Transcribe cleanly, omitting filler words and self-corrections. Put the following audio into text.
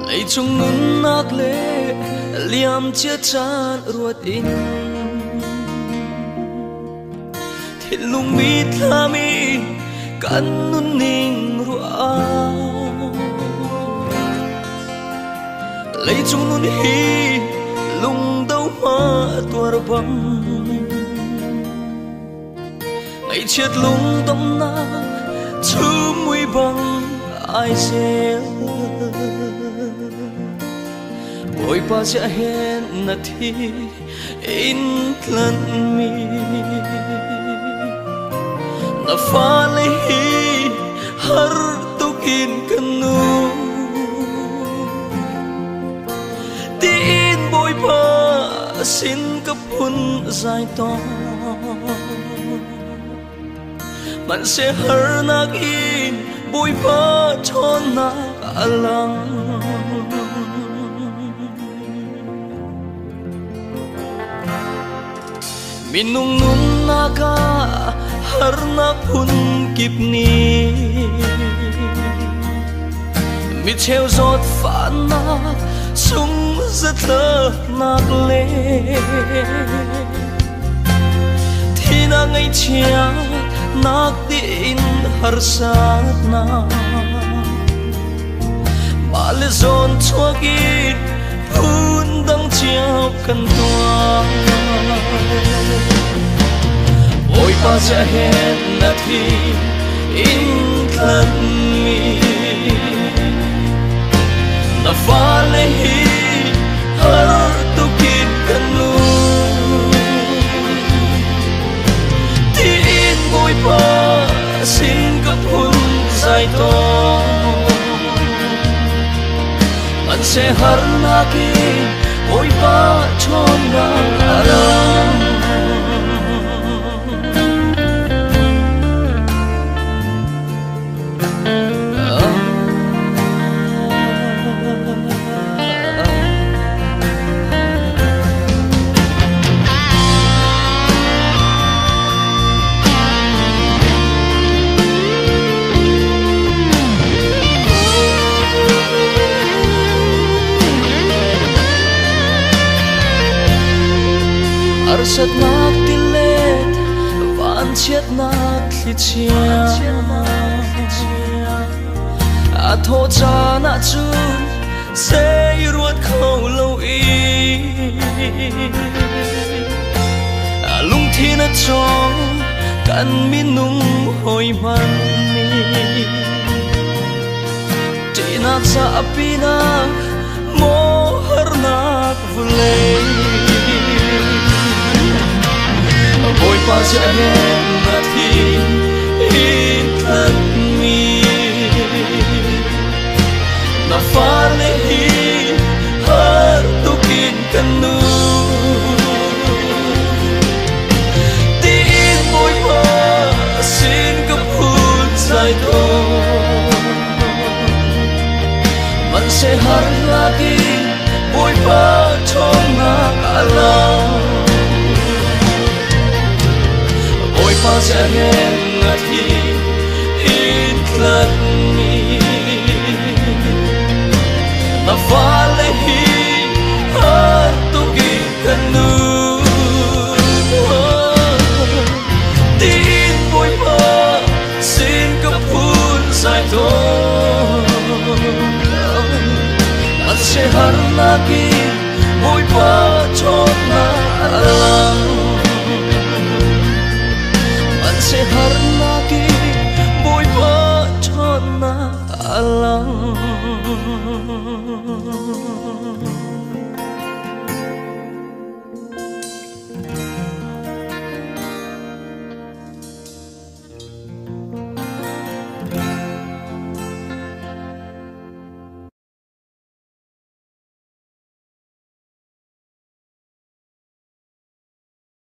lấy trong ngân nát lệ liam chia chan ruột in thiên lung mi thami kan nun ning rua lấy trong nun hi lung đâu ma tuar băng ngày chết lung tâm na chu mui băng ai sẽ ôi ba sẽ hẹn na thi in lần mi na pha lấy hi har tu kin kanu tin bôi ba xin cấp hun dài to man sẽ har nak in bôi ba cho na alang minung nun naga harna pun kipni mi theo giọt phản na sung rất lơ nạc lệ thì na ngày chia nạc tin har sát na mà lệ giòn chua kít pun đang chiao cần tua ôi ba sẽ hẹn na thi in lần mi na pha lấy hi har tu kit kanu tin bôi ba xin cấp hun dài to man sẽ har na ki ôi ba cho na aram arsat nak tilet van chiat nak thlichia a tho cha na chun se ruat khâu lo i a lung thi na chong kan mi nung hoi man ni ti na cha apina mo har nak vulei ôi ba sẽ hẹn na thi in lần mi na pha lấy hi har tu kin kanu tin ôi ba xin cấp hun dài to man sẽ har lagi ôi ba cho na alam ba sẽ hẹn na thi in lần mi na pha lấy hi har tu ki kanu tin bôi ba xin cấp hun dài to man sẽ har lagi bôi ba cho na alam